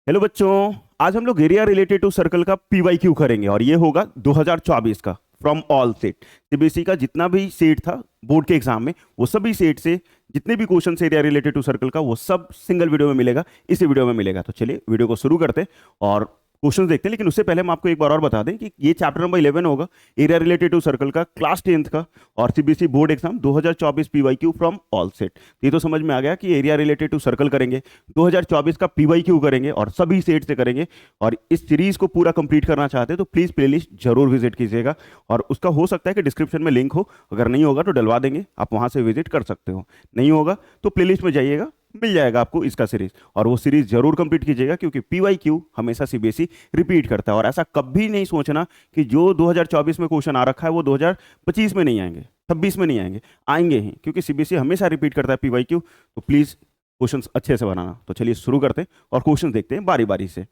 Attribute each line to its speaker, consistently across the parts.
Speaker 1: Hello बच्चों। आज हम लोग एरिया रिलेटेड टू सर्कल का पीवाईक्यू करेंगे और ये होगा 2024 का फ्रॉम ऑल सेट। सीबीएसई का जितना भी सेट था बोर्ड के एग्जाम में, वो सभी सेट से जितने भी question area related to circle का वो सब सिंगल वीडियो में मिलेगा, इसी वीडियो में मिलेगा। तो चलिए वीडियो को शुरू करते हैं और क्वेश्चन देखते हैं। लेकिन उससे पहले हम आपको एक बार और बता दें कि ये चैप्टर नंबर 11 होगा एरिया रिलेटेड टू सर्कल का क्लास 10th का और CBSE board exam 2024 PYQ from all set. ये तो समझ में आ गया कि एरिया रिलेटेड टू सर्कल करेंगे, 2024 का पीवाईक्यू करेंगे और सभी सेट से करेंगे। और इस सीरीज को पूरा कंप्लीट करना चाहते हैं तो प्लीज प्लेलिस्ट जरूर विजिट कीजिएगा और उसका हो सकता है कि डिस्क्रिप्शन में लिंक हो, अगर नहीं होगा तो डलवा देंगे, आप वहां से विजिट कर सकते हो। नहीं होगा तो प्लेलिस्ट में जाइएगा, मिल जाएगा आपको इसका सीरीज, और वो सीरीज जरूर कंप्लीट कीजिएगा क्योंकि पीवाईक्यू हमेशा सीबीएसई रिपीट करता है। और ऐसा कभी नहीं सोचना कि जो 2024 में क्वेश्चन आ रखा है वो 2025 में नहीं आएंगे, 26 में नहीं आएंगे, आएंगे ही, क्योंकि सीबीएसई हमेशा रिपीट करता है पीवाईक्यू। तो प्लीज क्वेश्चंस अच्छे से बनाना। तो चलिए शुरू करते हैं और क्वेश्चन देखते हैं बारी बारी से।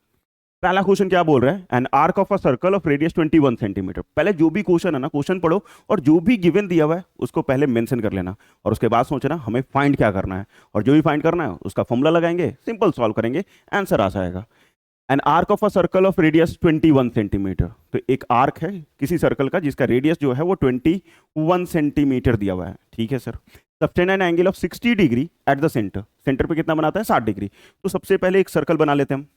Speaker 1: पहला क्वेश्चन क्या बोल रहा है, an arc of a circle of radius 21 centimetre. पहले जो भी क्वेश्चन है ना, क्वेश्चन पढ़ो और जो भी गिवन दिया हुआ है उसको पहले मेंशन कर लेना और उसके बाद सोचना हमें फाइंड क्या करना है, और जो भी फाइंड करना है उसका फॉर्मूला लगाएंगे, सिंपल सॉल्व करेंगे, आंसर आ जाएगा। An arc of a circle of radius 21 centimetre. तो एक आर्क है किसी सर्कल का जिसका रेडियस जो है वो 21 सेंटीमीटर दिया हुआ है। ठीक है sir. Sustain N angle of 60 degree at the centre. Centre पे कितना बनाता है, 60 डिग्री। तो सबसे पहले एक सर्कल बना लेते हैं हम।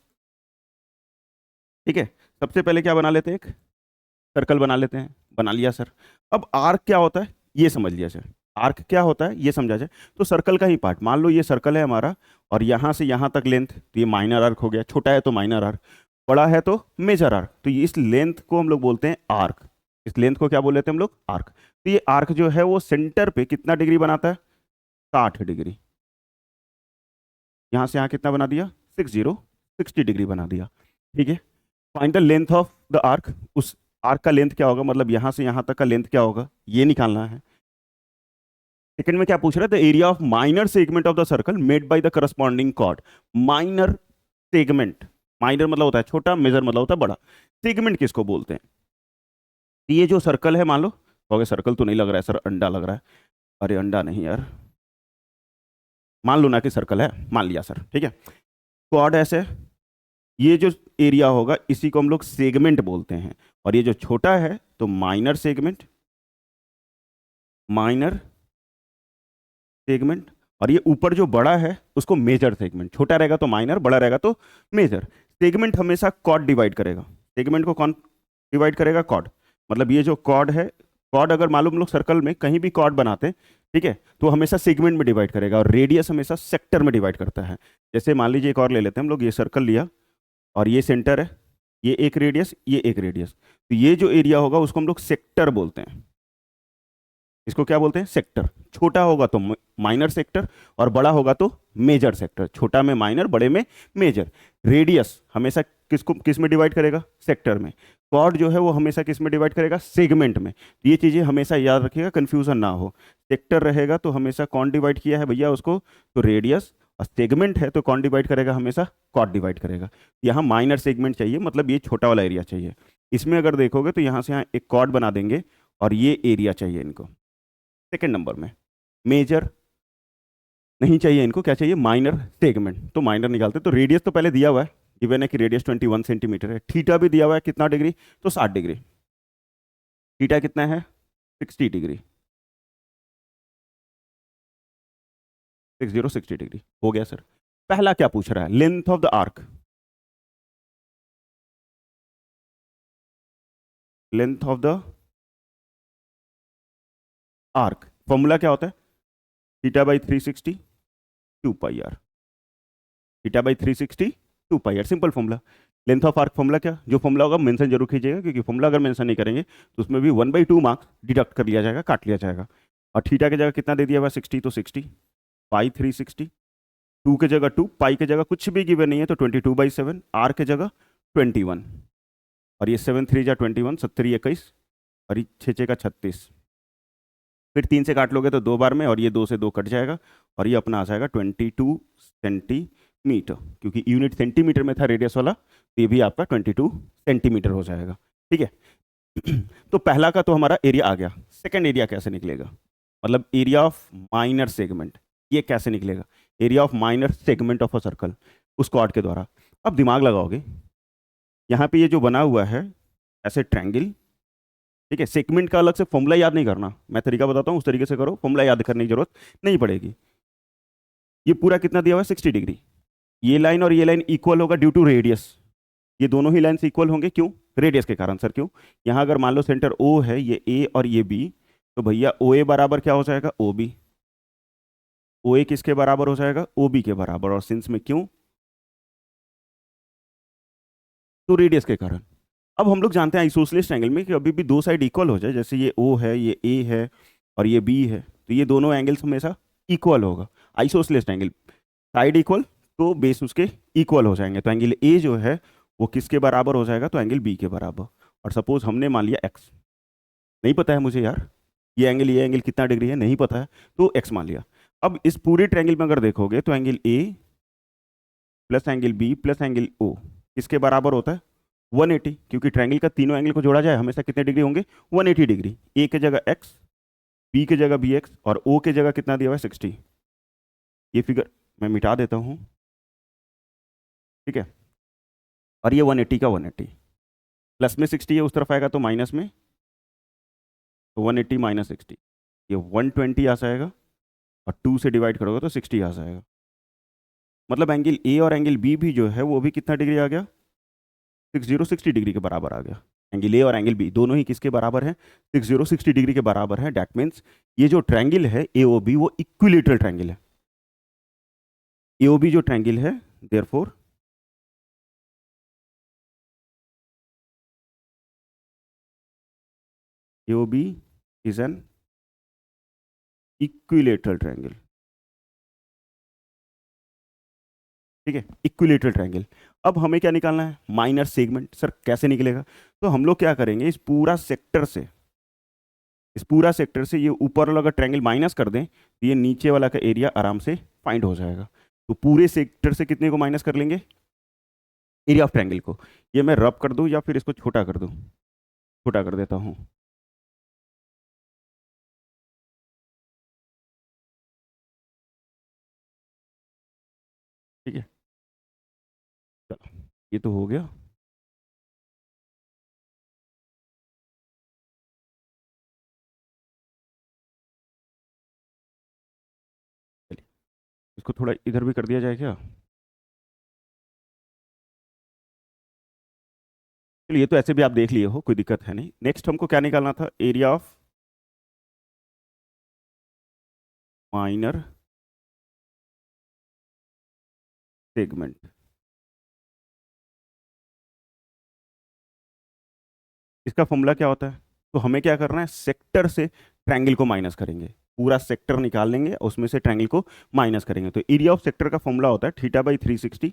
Speaker 1: ठीक है, सबसे पहले क्या बना लेते हैं, एक सर्कल बना लेते हैं। बना लिया सर। अब आर्क क्या होता है ये समझ लिया सर। आर्क क्या होता है ये समझा जाए तो सर्कल का ही पार्ट, मान लो ये सर्कल है हमारा और यहां से यहां तक लेंथ, तो ये माइनर आर्क हो गया। छोटा है तो माइनर आर्क, बड़ा है तो मेजर आर्क। तो ये इस लेंथ को हम लोग बोलते हैं आर्क। इस लेंथ को क्या बोल लेते हैं हम लोग, आर्क। तो ये आर्क जो है वो सेंटर पे कितना डिग्री बनाता है, 60 डिग्री। यहां से यहां कितना बना दिया, 60 डिग्री बना दिया। ठीक है। Find the length of the arc. उस आर्क का लेंथ क्या होगा, मतलब यहां से यहां तक का लेंथ क्या होगा ये निकालना है। सेकंड में क्या पूछ रहा है, the area of minor segment of the circle made by the corresponding chord. Minor segment, minor मतलब होता है छोटा, मेजर मतलब होता है बड़ा। सेगमेंट किसको बोलते हैं, तो ये जो सर्कल है, मान लो कहोगे सर्कल तो नहीं लग रहा है सर, अंडा लग रहा है। अरे अंडा नहीं यार, मान लो ना कि सर्कल है, मान लिया सर। ठीक है। कॉर्ड ऐसे, ये जो एरिया होगा इसी को हम लोग सेगमेंट बोलते हैं। और ये जो छोटा है तो माइनर सेगमेंट, माइनर सेगमेंट। और ये ऊपर जो बड़ा है उसको मेजर सेगमेंट। छोटा रहेगा तो माइनर, बड़ा रहेगा तो मेजर। सेगमेंट हमेशा कॉर्ड डिवाइड करेगा। सेगमेंट को कौन डिवाइड करेगा, कॉर्ड। मतलब ये जो कॉर्ड है, कॉर्ड अगर मालूम हम लोग सर्कल में कहीं भी कॉर्ड बनाते हैं, ठीक है, तो हमेशा सेगमेंट में डिवाइड करेगा। और रेडियस हमेशा सेक्टर में डिवाइड करता है। जैसे मान लीजिए एक और ले लेते हैं हम लोग, ये सर्कल लिया और ये सेंटर है, ये एक रेडियस, ये एक रेडियस। तो ये जो एरिया होगा उसको हम लोग सेक्टर बोलते हैं। इसको क्या बोलते हैं, सेक्टर। छोटा होगा तो माइनर सेक्टर और बड़ा होगा तो मेजर सेक्टर। छोटा में माइनर, बड़े में मेजर। रेडियस हमेशा किसको किस में डिवाइड करेगा, सेक्टर में। कॉर्ड जो है वो हमेशा किस में डिवाइड करेगा, सेगमेंट में। ये चीजें हमेशा याद रखिएगा, कंफ्यूजन ना हो। सेक्टर रहेगा तो हमेशा कौन डिवाइड किया है भैया उसको, तो रेडियस। और सेगमेंट है तो कौन डिवाइड करेगा, हमेशा कॉर्ड डिवाइड करेगा। यहाँ माइनर सेगमेंट चाहिए, मतलब ये छोटा वाला एरिया चाहिए। इसमें अगर देखोगे तो यहाँ से यहाँ एक कॉर्ड बना देंगे और ये एरिया चाहिए इनको। सेकेंड नंबर में मेजर नहीं चाहिए इनको, क्या चाहिए, माइनर सेगमेंट। तो माइनर निकालते, तो रेडियस तो पहले दिया हुआ है, गिवन है कि रेडियस 21 सेंटीमीटर है। थीटा भी दिया हुआ है कितना डिग्री, तो 60 डिग्री। थीटा कितना है, 60 डिग्री, 60 डिग्री हो गया सर। पहला क्या पूछ रहा है, length of the arc. Length of the arc formula क्या होता है, theta by 360 2 pi r. Theta by 360 2 pi r, simple formula. Length of arc formula क्या, जो फॉर्मूला होगा मेंशन जरूर कीजिएगा, क्योंकि फॉर्मूला अगर मेंशन नहीं करेंगे तो उसमें भी 1/2 मार्क्स डिडक्ट कर लिया जाएगा, काट लिया जाएगा। और थीटा की जगह कितना दे दिया हुआ, 60, तो 60 पाई 360। 2 के जगह 2, पाई के जगह कुछ भी गिवन नहीं है तो 22/7, आर के जगह 21। और ये 7 3 जा 21, 7 21, और ये 6 का 36। फिर 3 से काट लोगे तो 2 बार में, और ये 2 से 2 कट जाएगा और ये अपना आ जाएगा 22 सेंटीमीटर। क्योंकि यूनिट सेंटीमीटर में था रेडियस वाला, तो ये भी आपका 22 सेंटीमीटर हो जाएगा। ठीक है। तो पहला का तो हमारा एरिया आ गया। सेकंड एरिया कैसे निकलेगा, मतलब एरिया ऑफ माइनर सेगमेंट, ये कैसे निकलेगा, area of minor segment of a circle उस कॉर्ड के द्वारा। अब दिमाग लगाओगे, यहाँ पे ये जो बना हुआ है ऐसे ट्रायंगल, ठीक है, सेगमेंट का अलग से फॉर्मूला याद नहीं करना, मैं तरीका बताता हूँ उस तरीके से करो, फॉर्मूला याद करने की जरूरत नहीं पड़ेगी। ये पूरा कितना दिया हुआ है 60 डिग्री, ये लाइन और ये लाइन इक्वल होगा ड्यू टू रेडियस, ये दोनों ही लाइन्स इक्वल होंगे, क्यों? रेडियस के कारण। सर क्यों? यहाँ अगर मान लो सेंटर ओ है, ये ए और ये बी, तो भैया ओ ए बराबर क्या हो जाएगा? O B. ओ ए किसके बराबर हो जाएगा? ओ बी के बराबर। और सिंस में क्यों? तो रेडियस के कारण। अब हम लोग जानते हैं आइसोसेलेस ट्रायंगल में कि अभी भी दो साइड इक्वल हो जाए, जैसे ये ओ है, ये ए है और ये बी है, तो ये दोनों एंगल्स हमेशा इक्वल होगा। आइसोसेलेस ट्रायंगल साइड इक्वल तो बेस उसके इक्वल हो जाएंगे, तो एंगल ए जो है वो किसके बराबर हो जाएगा? तो एंगल बी के बराबर। और सपोज हमने मान लिया एक्स, नहीं पता है मुझे यार ये एंगल कितना डिग्री है, नहीं पता है, तो एक्स मान लिया। अब इस पूरे ट्रायंगल में अगर देखोगे तो angle A plus angle B plus angle O किसके बराबर होता है? 180, क्योंकि ट्रायंगल का तीनों एंगल को जोड़ा जाए हमेशा कितने डिग्री होंगे? 180 डिग्री। ए के जगह एक्स, बी के जगह बी एक्स और ओ के जगह कितना दिया हुआ है? 60। ये फिगर मैं मिटा देता हूँ, ठीक है। और ये 180 का 180 प्लस में 60 है, उस तरफ आएगा तो माइनस में, तो 180 माइनस 60 ये 120 आ जाएगा, और 2 से डिवाइड करोगे तो 60 आ जाएगा। मतलब एंगल ए और एंगल बी भी जो है वो भी कितना डिग्री आ गया? 60 डिग्री के बराबर आ गया। एंगल ए और एंगल बी दोनों ही किसके बराबर हैं? 60 डिग्री के बराबर है। डैट मीन्स ये जो ट्रायंगल है ए ओ बी वो इक्विलेटरल ट्रायंगल है। ए ओ बी जो ट्रायंगल है, therefore A O B is an equilateral triangle, ठीक है, इक्विलेटरल ट्रायंगल। अब हमें क्या निकालना है? Minor segment. सर कैसे निकलेगा? तो हम लोग क्या करेंगे, इस पूरा सेक्टर से ये ऊपर वाला अगर ट्रायंगल माइनस कर दें तो ये नीचे वाला का एरिया आराम से फाइंड हो जाएगा। तो पूरे सेक्टर से कितने को माइनस कर लेंगे? एरिया ऑफ ट्रायंगल को। ये मैं रब कर दूं या फिर इसको छोटा कर दूं? छोटा कर देता हूं, ठीक है। चलो, ये तो हो गया। चलिए, इसको थोड़ा इधर भी कर दिया जाए क्या? चलिए, ये तो ऐसे भी आप देख लिए हो, कोई दिक्कत है नहीं। नेक्स्ट हमको क्या निकालना था? Area of minor segment. इसका फॉर्मूला क्या होता है? तो हमें क्या करना है, सेक्टर से ट्रायंगल को माइनस करेंगे, पूरा सेक्टर निकाल लेंगे, उसमें से ट्रायंगल को माइनस करेंगे। तो एरिया ऑफ सेक्टर का फॉर्मूला होता है θ/360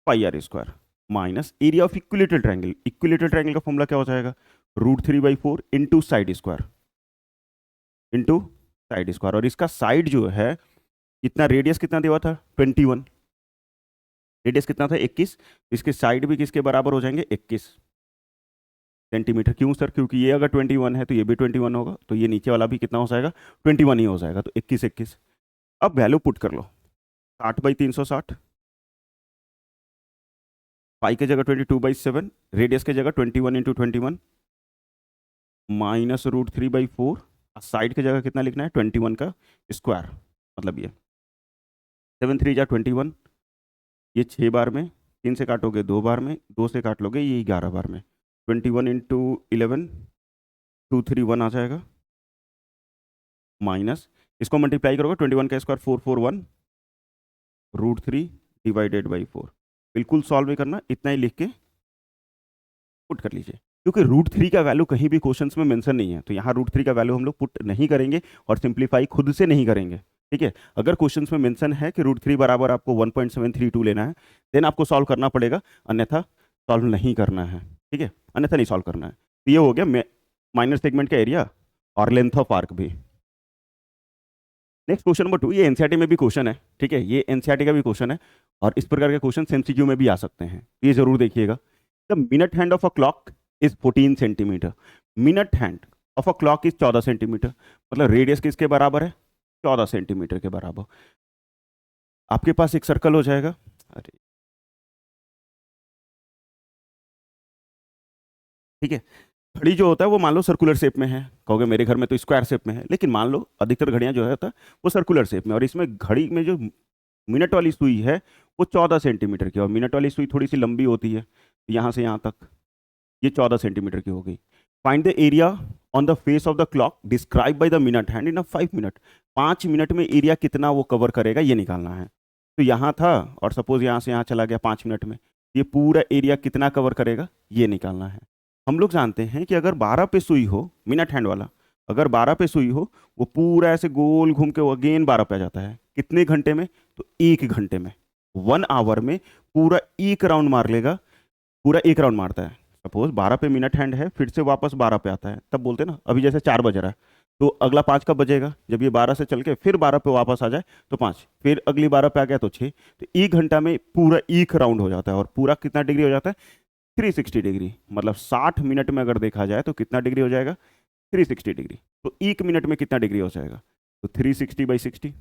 Speaker 1: πr² minus area of equilateral triangle. Equilateral triangle का फॉर्मूला क्या हो जाएगा? √3/4 into side square, into side square. और इसका साइड जो है कितना, रेडियस कितना दिया हुआ था? 21। रेडियस कितना था? 21। इसके साइड भी किसके बराबर हो जाएंगे? 21 सेंटीमीटर। क्यों सर? क्योंकि ये अगर 21 है तो ये भी 21 होगा, तो ये नीचे वाला भी कितना हो जाएगा? 21 ही हो जाएगा, तो 21 21। अब वैल्यू पुट कर लो, 60/360, पाई के जगह 22/7, रेडियस की जगह 21 इंटू 21 माइनस √3/4, साइड की जगह कितना लिखना है? 21 का स्क्वायर। मतलब ये 7×3 = 21, ये 6 बार में, 3 से काटोगे 2 बार में, 2 से काट लोगे ये 11 बार में, 21 इंटू 11 231 आ जाएगा, माइनस इसको मल्टीप्लाई करोगे 21 का स्क्वायर 441 √3/4। बिल्कुल सॉल्व नहीं करना, इतना ही लिख के पुट कर लीजिए, क्योंकि √3 का वैल्यू कहीं भी क्वेश्चंस में मेंशन नहीं है, तो यहाँ √3 का वैल्यू हम लोग पुट नहीं करेंगे और सिंप्लीफाई खुद से नहीं करेंगे, ठीक है। अगर क्वेश्चंस में मेंशन है कि √3 बराबर आपको 1.732 लेना है, देन आपको सॉल्व करना पड़ेगा, अन्यथा सॉल्व नहीं करना है, ठीक है, अन्यथा नहीं सॉल्व करना है। तो ये हो गया माइनर सेगमेंट का एरिया और लेंथ ऑफ आर्क भी। नेक्स्ट क्वेश्चन नंबर 2, ये एनसीईआरटी में भी क्वेश्चन है, ठीक है, ये एनसीईआरटी का भी क्वेश्चन है और इस प्रकार के क्वेश्चन एमसीक्यू में भी आ सकते हैं, ये जरूर देखिएगा। The minute hand of a clock is 14 centimetre. Minute hand of a clock is 14 centimetre, मतलब रेडियस किसके बराबर है? 14 सेंटीमीटर के बराबर। आपके पास एक सर्कल हो जाएगा, अरे ठीक है। घड़ी जो होता है वो मान लो सर्कुलर शेप में है, कहोगे मेरे घर में तो स्क्वायर शेप में है, लेकिन मान लो अधिकतर घड़ियां जो है होता है वो सर्कुलर शेप में, और इसमें घड़ी में जो मिनट वाली सुई है वो 14 सेंटीमीटर की है, और मिनट वाली सुई थोड़ी सी लंबी होती है, यहाँ से यहाँ तक ये 14 सेंटीमीटर की हो गई। Find the area on the face of the clock describe by the minute hand in 5 minute. 5 minute में एरिया कितना वो कवर करेगा ये निकालना है। तो यहाँ था और सपोज यहाँ से यहाँ चला गया 5 मिनट में, ये पूरा एरिया कितना कवर करेगा ये निकालना है। हम लोग जानते हैं कि अगर 12 पे सुई हो, मिनट हैंड वाला, अगर 12 पे सुई हो वो पूरा ऐसे गोल घूम के अगेन 12 पे आ जाता है। कितने घंटे में? तो 1 घंटे में, 1 आवर में पूरा एक राउंड मार लेगा, पूरा एक राउंड मारता है। सपोज 12 पे मिनट हैंड है, फिर से वापस 12 पे आता है, तब बोलते हैं ना अभी जैसे 4 बज रहा है तो अगला 5 कब बजेगा? जब ये 12 से चल के फिर 12 पे वापस आ जाए तो 5, फिर अगली 12 पे आ गया तो 6। तो 1 घंटा में पूरा एक राउंड हो जाता है, और पूरा कितना डिग्री हो जाता है? 360 डिग्री। मतलब 60 मिनट में अगर देखा जाए तो कितना डिग्री हो जाएगा? 360 डिग्री। तो 1 मिनट में कितना डिग्री हो जाएगा? तो 360/60।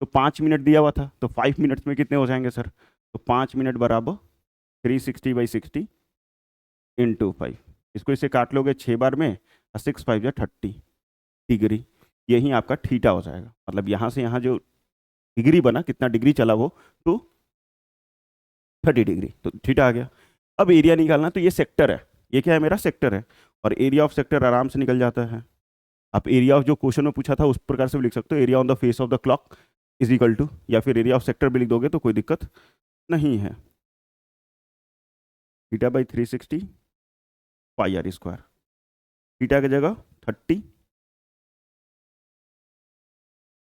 Speaker 1: तो 5 मिनट दिया हुआ था, तो 5 मिनट्स में कितने हो जाएंगे सर? तो 5 मिनट बराबर 360/60 इंटू 5। इसको इसे काट लोगे 6 बार में, 6×5 = 30 डिग्री। यही आपका थीटा हो जाएगा। मतलब यहाँ से यहाँ जो डिग्री बना, कितना डिग्री चला वो, तो 30 डिग्री, तो थीटा आ गया। अब एरिया निकालना, तो ये सेक्टर है, ये क्या है? मेरा सेक्टर है, और एरिया ऑफ सेक्टर आराम से निकल जाता है। आप एरिया ऑफ जो क्वेश्चन में पूछा था उस प्रकार से भी लिख सकते हो, area on the face of the clock is equal to, या फिर एरिया ऑफ सेक्टर भी लिख दोगे तो कोई दिक्कत नहीं है, θ/360 πr²। थीटा की जगह 30,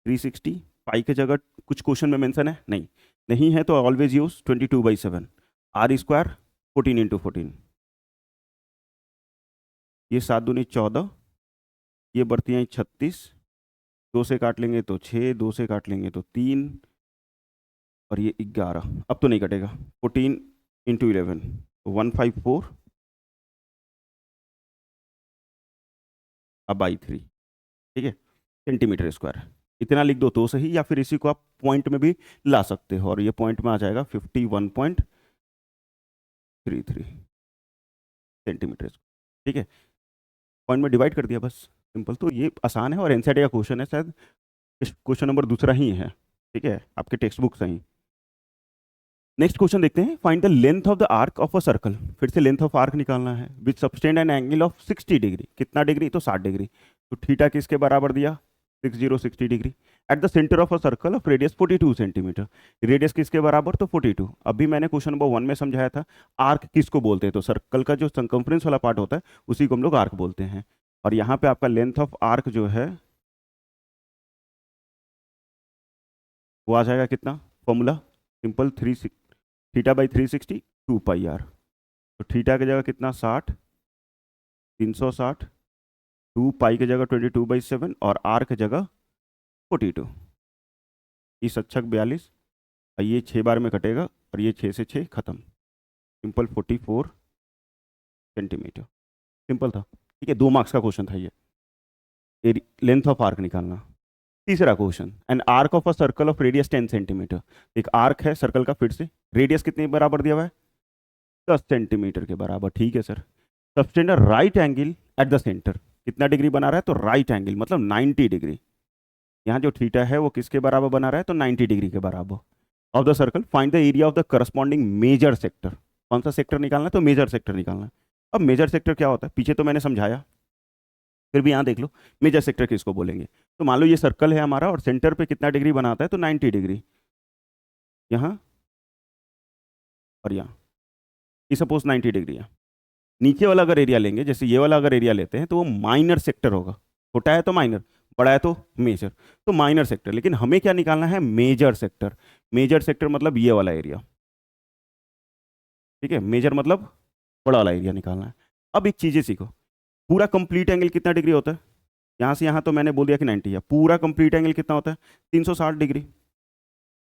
Speaker 1: 360, पाई की जगह कुछ क्वेश्चन में मेंशन है नहीं, नहीं है तो ऑलवेज यूज 22/7, r², 14×14, ये 7 दूनी 14, ये बढ़ती हैं 36, 2 से काट लेंगे तो 6, 2 से काट लेंगे तो 3, और ये 11, अब तो नहीं कटेगा, 14×11 तो 154 अब बाई 3, ठीक है, सेंटीमीटर स्क्वायर। इतना लिख दो तो सही, या फिर इसी को आप पॉइंट में भी ला सकते हो, और ये पॉइंट में आ जाएगा 51.33 सेंटीमीटर, ठीक है। पॉइंट में डिवाइड कर दिया बस, सिंपल। तो ये आसान है, और एनसीईआरटी का क्वेश्चन है, शायद क्वेश्चन नंबर दूसरा ही है, ठीक है, आपके टेक्स्ट बुक से ही। नेक्स्ट क्वेश्चन देखते हैं, find the length of the arc of a circle. फिर से लेंथ ऑफ आर्क निकालना है, which subtend an angle of 60 degree. कितना डिग्री? तो 60 डिग्री। तो थीटा किसके बराबर दिया? 60 degree. At the centre of a circle of radius 42 centimetre. Radius किसके बराबर? तो 42। अभी मैंने क्वेश्चन नंबर 1 में समझाया था आर्क किसको बोलते हैं, तो सर्कल का जो सर्कमफ्रेंस वाला पार्ट होता है उसी को हम लोग आर्क बोलते हैं। और यहाँ पे आपका लेंथ ऑफ आर्क जो है वो आ जाएगा कितना? Formula simple, θ/360 2πr। तो थीटा की जगह कितना? 60, 360, 2 पाई की जगह 22/7, और आर की जगह 42, इस अच्छक 42, और ये 6 बार में कटेगा, और ये 6 से 6 खत्म, सिंपल 44 सेंटीमीटर। सिंपल था, ठीक है, 2 मार्क्स का क्वेश्चन था ये, लेंथ ऑफ आर्क निकालना। तीसरा question, an arc of a circle of radius 10 centimetre. एक आर्क है सर्कल का, फिर से रेडियस कितने बराबर दिया हुआ है? 10 सेंटीमीटर के बराबर, ठीक है sir. Subtend a right angle eight the centre. कितना डिग्री बना रहा है? तो राइट एंगल मतलब 90 डिग्री। यहाँ जो थीटा है वो किसके बराबर बना रहा है? तो 90 डिग्री के बराबर। Of the circle find the area of the corresponding major sector. कौन सा सेक्टर निकालना है? तो मेजर सेक्टर निकालना है। अब मेजर सेक्टर क्या होता है पीछे तो मैंने समझाया, फिर भी यहाँ देख लो मेजर सेक्टर किसको बोलेंगे। तो मान लो ये सर्कल है हमारा, और सेंटर पे कितना डिग्री बनाता है? तो 90 डिग्री, यहाँ और यहाँ, ये सपोज 90 डिग्री है। नीचे वाला अगर एरिया लेंगे, जैसे ये वाला अगर एरिया लेते हैं, तो वो माइनर सेक्टर होगा। छोटा है तो माइनर, बड़ा है तो मेजर, तो माइनर सेक्टर। लेकिन हमें क्या निकालना है? Major sector. मेजर सेक्टर मतलब ये वाला एरिया, ठीक है, मेजर मतलब बड़ा वाला एरिया निकालना है। अब एक चीज़ें सीखो, पूरा कंप्लीट एंगल कितना डिग्री होता है? यहाँ से यहाँ तो मैंने बोल दिया कि 90 है। पूरा कंप्लीट एंगल कितना होता है? 360 डिग्री,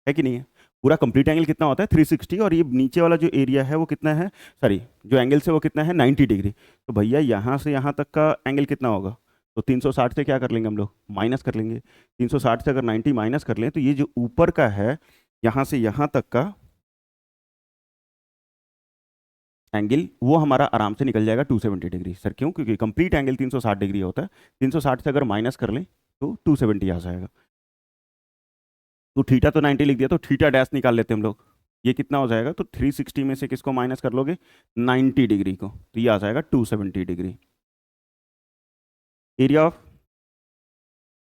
Speaker 1: है कि नहीं है? पूरा कंप्लीट एंगल कितना होता है? 360, और ये नीचे वाला जो एरिया है वो कितना है, सॉरी जो एंगल से वो कितना है? 90 डिग्री। तो भैया यहाँ से यहाँ तक का एंगल कितना होगा? तो 360 से क्या कर लेंगे हम लोग? माइनस कर लेंगे। 360 से अगर 90 माइनस कर लें तो ये जो ऊपर का है यहाँ से यहाँ तक का एंगल वो हमारा आराम से निकल जाएगा 270 डिग्री। सर क्यों? क्योंकि कंप्लीट एंगल 360 डिग्री होता है, 360 से अगर माइनस कर लें तो 270 आ जाएगा। तो थीटा तो 90 लिख दिया, तो थीटा डैश निकाल लेते हैं हम लोग। ये कितना हो जाएगा? तो 360 में से किसको माइनस कर लोगे? 90 डिग्री को, तो ये आ जाएगा 270 degree. Area of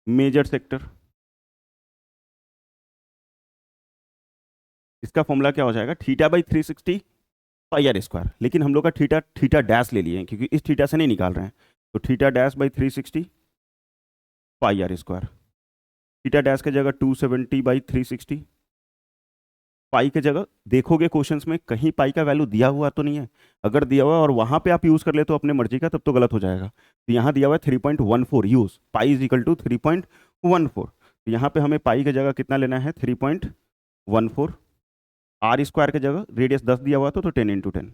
Speaker 1: major sector, इसका फॉर्मूला क्या हो जाएगा? Theta by 360 pi are square. लेकिन हम लोग का थीटा थीटा डैश ले लिए हैं क्योंकि इस थीटा से नहीं निकाल रहे हैं, तो theta dash by 360 pi are square. Theta dash की जगह 270 बाई 360, पाई की जगह देखोगे क्वेश्चंस में कहीं पाई का वैल्यू दिया हुआ तो नहीं है। अगर दिया हुआ है और वहां पे आप यूज कर ले तो अपने मर्जी का, तब तो गलत हो जाएगा। तो यहाँ दिया हुआ है 3.14 use, pi is equal to 3.14। तो यहाँ पे हमें पाई की जगह कितना लेना है? 3.14। आर स्क्वायर की जगह रेडियस 10 दिया हुआ तो 10 × 10।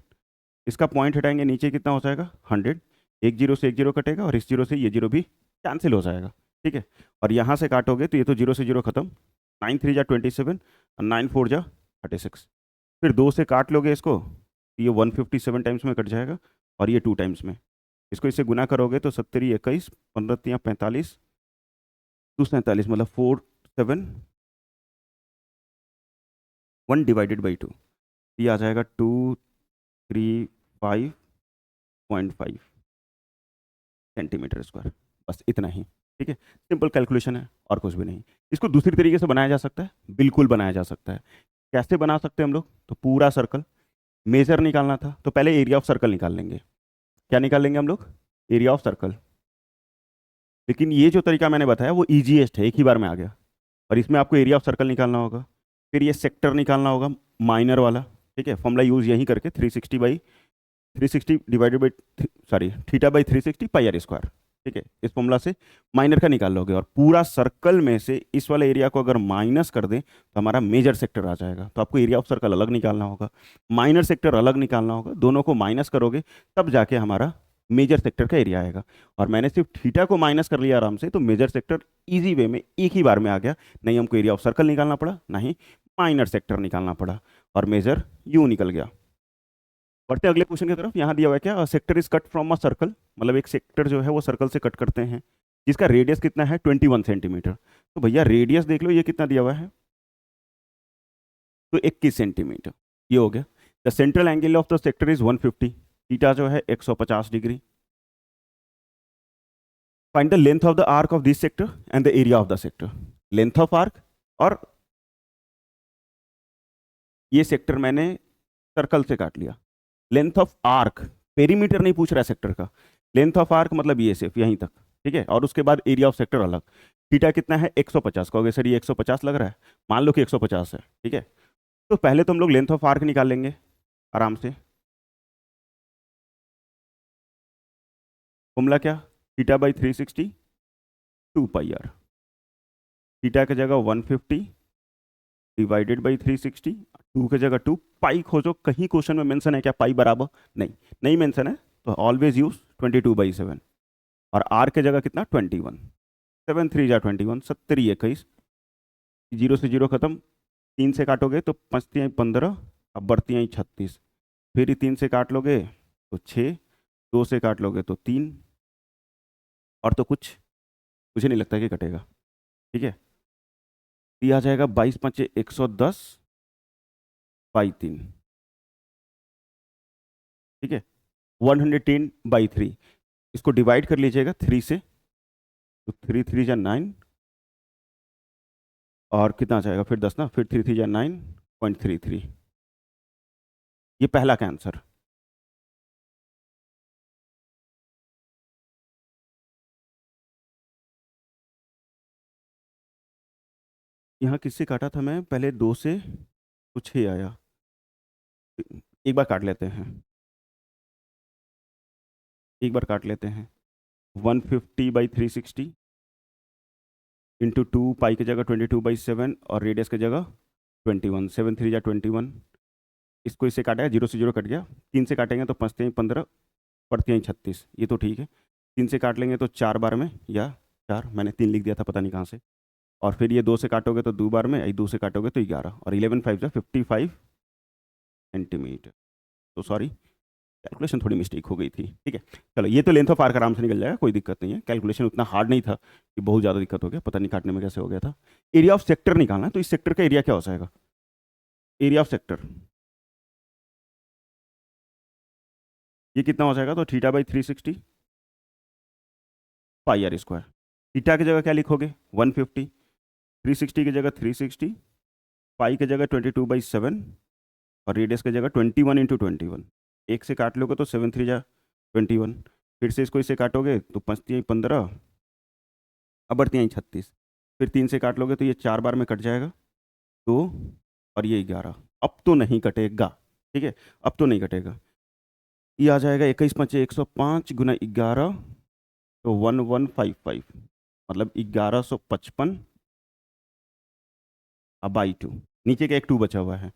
Speaker 1: इसका पॉइंट हटाएंगे, नीचे कितना हो जाएगा? 100। एक जीरो से एक जीरो कटेगा और इस जीरो से ये जीरो भी कैंसिल हो जाएगा। ठीक है, और यहाँ से काटोगे तो ये तो जीरो से जीरो खत्म, 9 3 जा 27 और 9 4 जा 36। फिर 2 से काट लोगे इसको, तो ये 157 टाइम्स में कट जाएगा और ये 2 टाइम्स में। इसको इससे गुना करोगे तो 70 21 15 45 247, मतलब 4 7 1 डिवाइडेड बाई 2, ये आ जाएगा 235.5 सेंटीमीटर स्क्वायर। बस इतना ही। ठीक है, सिंपल कैलकुलेशन है और कुछ भी नहीं। इसको दूसरी तरीके से बनाया जा सकता है, बिल्कुल बनाया जा सकता है। कैसे बना सकते हैं हम लोग? तो पूरा सर्कल मेजर निकालना था तो पहले एरिया ऑफ सर्कल निकाल लेंगे। क्या निकाल लेंगे हम लोग? Area of circle. लेकिन ये जो तरीका मैंने बताया वो ईजीएस्ट है, एक ही बार में आ गया। और इसमें आपको एरिया ऑफ सर्कल निकालना होगा, फिर ये सेक्टर निकालना होगा माइनर वाला। ठीक है, फॉर्मूला यूज यही करके 360 divided by, sorry, theta by 360 pi are square. ठीक है, इस फॉर्मूला से माइनर का निकाल लोगे और पूरा सर्कल में से इस वाले एरिया को अगर माइनस कर दें तो हमारा मेजर सेक्टर आ जाएगा। तो आपको एरिया ऑफ सर्कल अलग निकालना होगा, माइनर सेक्टर अलग निकालना होगा, दोनों को माइनस करोगे तब जाके हमारा मेजर सेक्टर का एरिया आएगा। और मैंने सिर्फ थीटा को माइनस कर लिया आराम से, तो मेजर सेक्टर इजी वे में एक ही बार में आ गया। नहीं हमको एरिया ऑफ सर्कल निकालना पड़ा, नहीं माइनर सेक्टर निकालना पड़ा, और मेजर यूं निकल गया। बढ़ते अगले क्वेश्चन की तरफ। यहाँ दिया हुआ है क्या? Sector is cut from a circle, मतलब एक सेक्टर जो है वो सर्कल से कट करते हैं जिसका रेडियस कितना है? 21 सेंटीमीटर। तो भैया रेडियस देख लो, ये कितना दिया हुआ है? तो 21 सेंटीमीटर। ये हो गया। The central angle of the sector is 150, theta जो है 150 degree. Find the length of the arc of this sector and the area of the sector. Length of arc, और ये सेक्टर मैंने सर्कल से काट लिया। लेंथ ऑफ आर्क, पेरीमीटर नहीं पूछ रहा है सेक्टर का, लेंथ ऑफ आर्क मतलब ये सिर्फ यहीं तक। ठीक है, और उसके बाद एरिया ऑफ सेक्टर अलग। थीटा कितना है? 150। कहोगे सर ये 150 लग रहा है, मान लो कि 150 है। ठीक है, तो पहले तो हम लोग लेंथ ऑफ आर्क निकाल लेंगे आराम से। फॉर्मूला क्या? Theta by 360 2 pi r. Theta की जगह 150 डिवाइडेड बाई 360, 2 की जगह 2, पाई खोजो। कहीं क्वेश्चन में मेंशन है क्या पाई बराबर? नहीं, नहीं मेंशन है, तो ऑलवेज यूज 22/7। और आर के जगह कितना? 21। 7 3 जा 21, 70 21, जीरो से जीरो खत्म। 3 से काटोगे तो 5 3 15, अब बढ़ती आई 36। फिर 3 से काट लोगे तो 6, 2 से काट लोगे तो 3, और तो कुछ मुझे नहीं लगता कि कटेगा। ठीक है, ये आ जाएगा 22 5 110 बाई 3। ठीक है, 110/3। इसको डिवाइड कर लीजिएगा 3 से, तो 3 3 जा 9, और कितना आ जाएगा फिर 10 ना, फिर 3 3 जा 9.33। ये पहला का आंसर। यहाँ किससे काटा था मैं? पहले 2 से तो 6 आया। एक बार काट लेते हैं, एक बार काट लेते हैं। 150/360 इंटू 2, पाई की जगह 22/7 और रेडियस की जगह 21, 7 3 जा 21। इसको इससे काटा है, जीरो से जीरो कट गया। 3 से काटेंगे तो 5 3 15, पड़ती हैं 36। ये तो ठीक है। 3 से काट लेंगे तो 4 बार में, या 4, मैंने 3 लिख दिया था पता नहीं कहाँ से। और फिर ये 2 से काटोगे तो 2 बार में, 2 से काटोगे तो 11, और 11 5 जा 55 सेंटीमीटर। तो सॉरी, कैलकुलेशन थोड़ी मिस्टेक हो गई थी, ठीक है। चलो ये तो लेंथ ऑफ आर्क आराम से निकल जाएगा, कोई दिक्कत नहीं है। कैलकुलेशन उतना हार्ड नहीं था कि बहुत ज़्यादा दिक्कत हो गया, पता नहीं काटने में कैसे हो गया था। एरिया ऑफ सेक्टर निकालना है, तो इस सेक्टर का एरिया क्या हो जाएगा? एरिया ऑफ सेक्टर ये कितना हो जाएगा? तो theta by 360 pi are square. Theta की जगह क्या लिखोगे? 150, 360 की जगह 360, पाई की जगह 22/7, और रेडियस की जगह 21 इंटू 21। एक से काट लोगे तो 7 3 जा 21, फिर से इसको इससे काटोगे तो 5 3 15, अब बढ़ती हैं 36, फिर 3 से काट लोगे तो ये 4 बार में कट जाएगा 2, और ये 11। अब तो नहीं कटेगा, ठीक है, अब तो नहीं कटेगा। ये आ जाएगा 21 5 105 गुना 11, तो 1155, मतलब 1155 बाई 2। नीचे का एक 2 बचा हुआ है,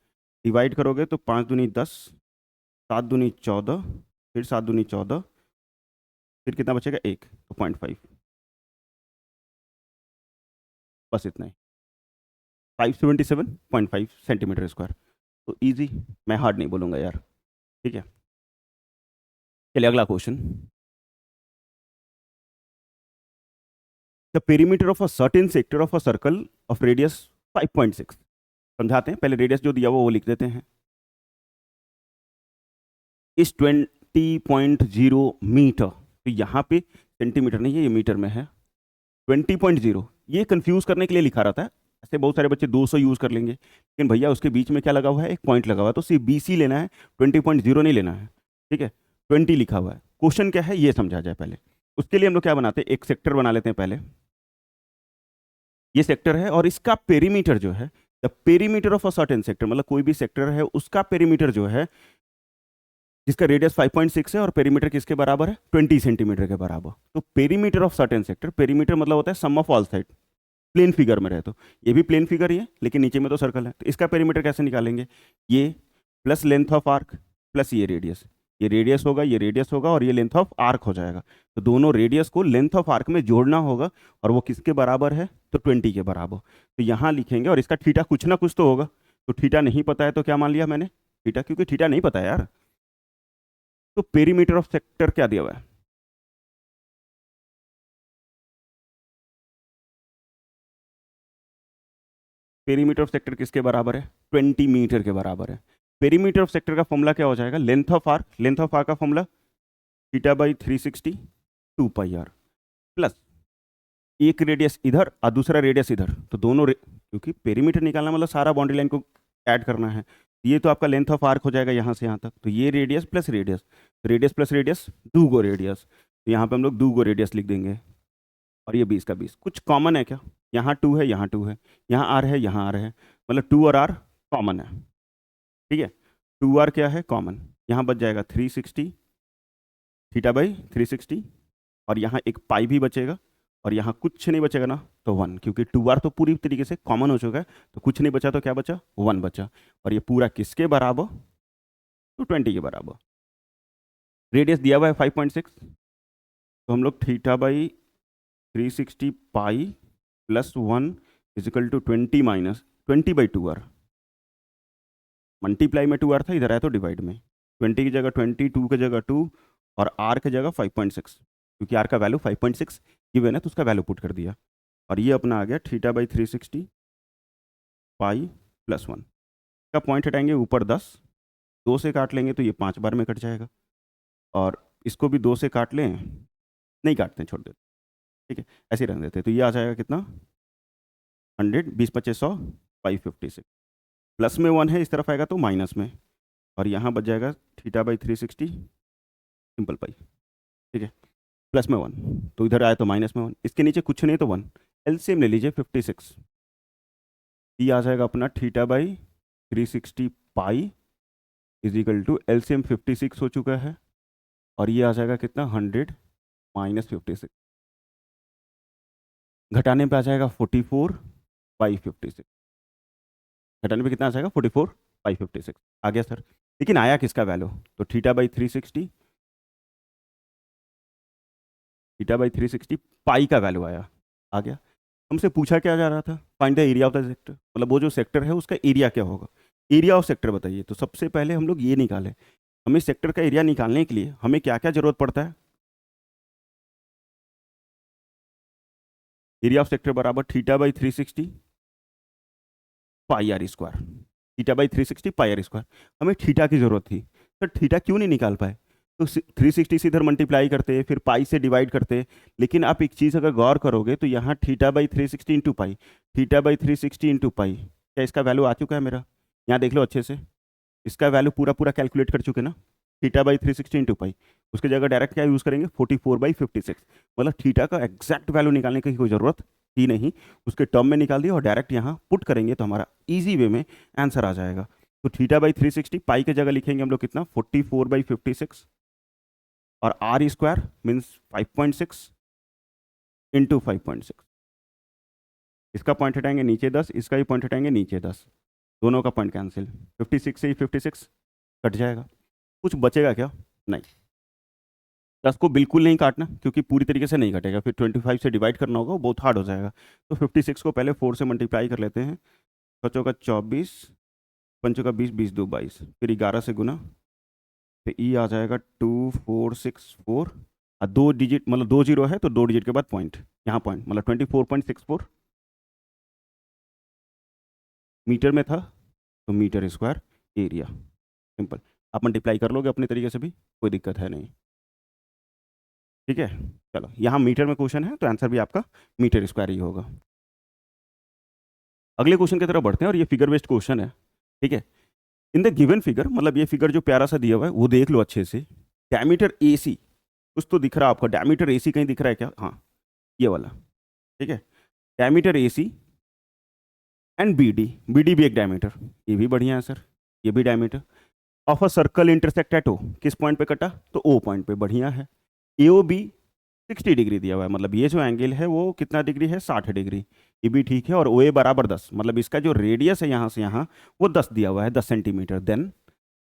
Speaker 1: डिवाइड करोगे तो 5 दूनी 10, 7 दूनी 14, फिर 7 दूनी 14, फिर कितना बचेगा? 1, तो 0.5, बस इतना ही। 577.5 सेंटीमीटर स्क्वायर। तो इजी, मैं हार्ड नहीं बोलूँगा यार, ठीक है। चलिए अगला question. The perimeter of a certain sector of a circle of radius 5.6। समझाते हैं, पहले रेडियस जो दिया वो लिख देते हैं। इस 20.0 मीटर, तो यहाँ पे सेंटीमीटर नहीं है, ये मीटर में है। 20.0 ये कंफ्यूज करने के लिए लिखा रहता है, ऐसे बहुत सारे बच्चे 200 यूज कर लेंगे, लेकिन भैया उसके बीच में क्या लगा हुआ है? एक पॉइंट लगा हुआ है, तो सिर्फ BC लेना है, 20.0 नहीं लेना है, ठीक है। 20 लिखा हुआ है। क्वेश्चन क्या है ये समझा जाए पहले। उसके लिए हम लोग क्या बनाते हैं? एक सेक्टर बना लेते हैं पहले। ये सेक्टर है और इसका पेरीमीटर जो है, the perimeter of a certain sector, मतलब कोई भी सेक्टर है उसका पेरीमीटर जो है, जिसका रेडियस 5.6 है और पेरीमीटर किसके बराबर है? 20 सेंटीमीटर के बराबर। तो perimeter of certain sector, perimeter मतलब होता है sum of all side, plane figure में रहे तो। ये भी प्लेन फिगर ही है, लेकिन नीचे में तो सर्कल है, तो इसका पेरीमीटर कैसे निकालेंगे? ये plus length of arc plus ये रेडियस, ये रेडियस होगा, ये रेडियस होगा, और ये लेंथ ऑफ आर्क हो जाएगा। तो दोनों रेडियस को लेंथ ऑफ आर्क में जोड़ना होगा, और वो किसके बराबर है? तो 20 के बराबर। तो यहाँ लिखेंगे, और इसका थीटा कुछ ना कुछ तो होगा। तो थीटा नहीं पता है तो क्या मान लिया मैंने? थीटा, क्योंकि थीटा नहीं पता है यार। तो पेरीमीटर ऑफ सेक्टर क्या दिया हुआ है? पेरीमीटर ऑफ सेक्टर किसके बराबर है? 20 मीटर के बराबर है। पेरीमीटर ऑफ सेक्टर का फॉर्मूला क्या हो जाएगा? Length of arc, length of arc का formula theta by 360 2 pi r, plus एक रेडियस इधर और दूसरा रेडियस इधर, तो दोनों क्योंकि पेरीमीटर निकालना मतलब सारा बाउंड्री लाइन को ऐड करना है। ये तो आपका लेंथ ऑफ आर्क हो जाएगा यहाँ से यहाँ तक, तो ये radius plus radius, radius plus radius 2 गो रेडियस, तो यहाँ पे हम लोग 2 गो रेडियस लिख देंगे। और ये 20 का 20, कुछ कॉमन है क्या? यहाँ 2 है, यहाँ 2 है, यहाँ आर है, यहाँ आर है, मतलब 2 और आर कॉमन है, ठीक है। 2 आर क्या है? कॉमन। यहाँ बच जाएगा 360 थीटा बाई 360, और यहाँ एक पाई भी बचेगा, और यहाँ कुछ नहीं बचेगा ना, तो 1, क्योंकि 2 आर तो पूरी तरीके से कॉमन हो चुका है, तो कुछ नहीं बचा, तो क्या बचा? 1 बचा। और ये पूरा किसके बराबर? तो 20 के बराबर। रेडियस दिया हुआ है 5.6, तो हम लोग theta by 360 pi plus 1 equal to 20 minus 20/2 r. Multiply में 2 आर था, इधर आया तो डिवाइड में। 20 की जगह 20, 2 की जगह 2, और आर की जगह 5.6, क्योंकि आर का वैल्यू 5.6 गिवन है, तो उसका वैल्यू पुट कर दिया। और ये अपना आ गया थीटा बाई 360 पाई प्लस 1 का पॉइंट हटाएंगे ऊपर 10, 2 से काट लेंगे तो ये 5 बार में कट जाएगा, और इसको भी 2 से काट लें, नहीं काटते, छोड़ देते, ठीक है, ऐसे ही रख देते। तो ये आ जाएगा कितना? 100, 20 25 100, 556। प्लस में 1 है, इस तरफ आएगा तो माइनस में, और यहाँ बच जाएगा थीटा बाई 360 सिंपल पाई, ठीक है, प्लस में 1, तो इधर आया तो माइनस में 1, इसके नीचे कुछ नहीं तो 1, एलसीएम ले लीजिए 56। ये आ जाएगा अपना theta by 360 pi is equal to LCM 56 हो चुका है, और ये आ जाएगा कितना? 100 माइनस 56, घटाने पे आ जाएगा 44/56, घटाने पे कितना आ जाएगा? 44/56 आ गया सर। लेकिन आया किसका वैल्यू? तो थीटा बाई 360, थीटा बाई 360 पाई का वैल्यू आया, आ गया। हमसे पूछा क्या जा रहा था? Find the area of the sector, मतलब वो जो सेक्टर है उसका एरिया क्या होगा? एरिया ऑफ सेक्टर बताइए। तो सबसे पहले हम लोग ये निकालें, हमें सेक्टर का एरिया निकालने के लिए हमें क्या क्या जरूरत पड़ता है? एरिया ऑफ सेक्टर बराबर theta by 360 pi are square. Theta by 360 pi are square. हमें थीटा की जरूरत थी, सर थीटा क्यों नहीं निकाल पाए? तो 360 से इधर मल्टीप्लाई करते, फिर पाई से डिवाइड करते। लेकिन आप एक चीज़ अगर गौर करोगे तो यहाँ theta by 360 into pi, theta by 360 into pi, क्या इसका वैल्यू आ चुका है मेरा? यहाँ देख लो अच्छे से, इसका वैल्यू पूरा पूरा कैलकुलेट कर चुके ना, थीटा बाई 360 इंटू पाई। उसकी जगह डायरेक्ट क्या यूज़ करेंगे, 44/56। मतलब थीटा का एग्जैक्ट वैल्यू निकालने की कोई ज़रूरत ही नहीं, उसके टर्म में निकाल दिया और डायरेक्ट यहाँ पुट करेंगे तो हमारा इजी वे में आंसर आ जाएगा। तो थीटा बाई 360 पाई की जगह लिखेंगे हम लोग कितना, 44/56, और आर स्क्वायर मीन्स 5.6 इंटू 5.6। इसका पॉइंट हटाएंगे नीचे 10, इसका भी पॉइंट हटाएंगे नीचे 10, दोनों का पॉइंट कैंसिल, 56 से ही 56 कट जाएगा। कुछ बचेगा क्या? नहीं। 10 को बिल्कुल नहीं काटना क्योंकि पूरी तरीके से नहीं कटेगा, फिर 25 से डिवाइड करना होगा, वो बहुत हार्ड हो जाएगा। तो 56 को पहले 4 से मल्टीप्लाई कर लेते हैं, 5 का 24, 5 का 20, 20 2 22, फिर 11 से गुना, फिर ई आ जाएगा 2464, और 2 डिजिट मतलब 2 जीरो है तो 2 डिजिट के बाद पॉइंट, यहाँ पॉइंट मतलब 24.64 मीटर में था, तो मीटर स्क्वायर एरिया। सिंपल, आप मल्टीप्लाई कर लोगे अपने तरीके से भी, कोई दिक्कत है नहीं। ठीक है, चलो यहाँ मीटर में क्वेश्चन है तो आंसर भी आपका मीटर स्क्वायर ही होगा। अगले क्वेश्चन की तरफ बढ़ते हैं और ये फिगर बेस्ड क्वेश्चन है। ठीक है, इन द गिवन फिगर, मतलब ये फिगर जो प्यारा सा दिया हुआ है वो देख लो अच्छे से। डायमीटर ए सी कुछ तो दिख रहा है आपका, डायमीटर ए सी कहीं दिख रहा है क्या? हाँ, ये वाला। ठीक है, diameter A C and B D, B D भी एक डायमीटर, ये भी बढ़िया है सर, ये भी diameter of a circle intersect at O, किस पॉइंट पे कटा? तो ओ पॉइंट पे, बढ़िया है। ए ओ बी 60 डिग्री दिया हुआ है, मतलब ये जो एंगल है वो कितना डिग्री है, 60 डिग्री, ये भी ठीक है। और ओ ए बराबर 10, मतलब इसका जो रेडियस है यहाँ से यहाँ वो 10 दिया हुआ है, 10 centimetre. Then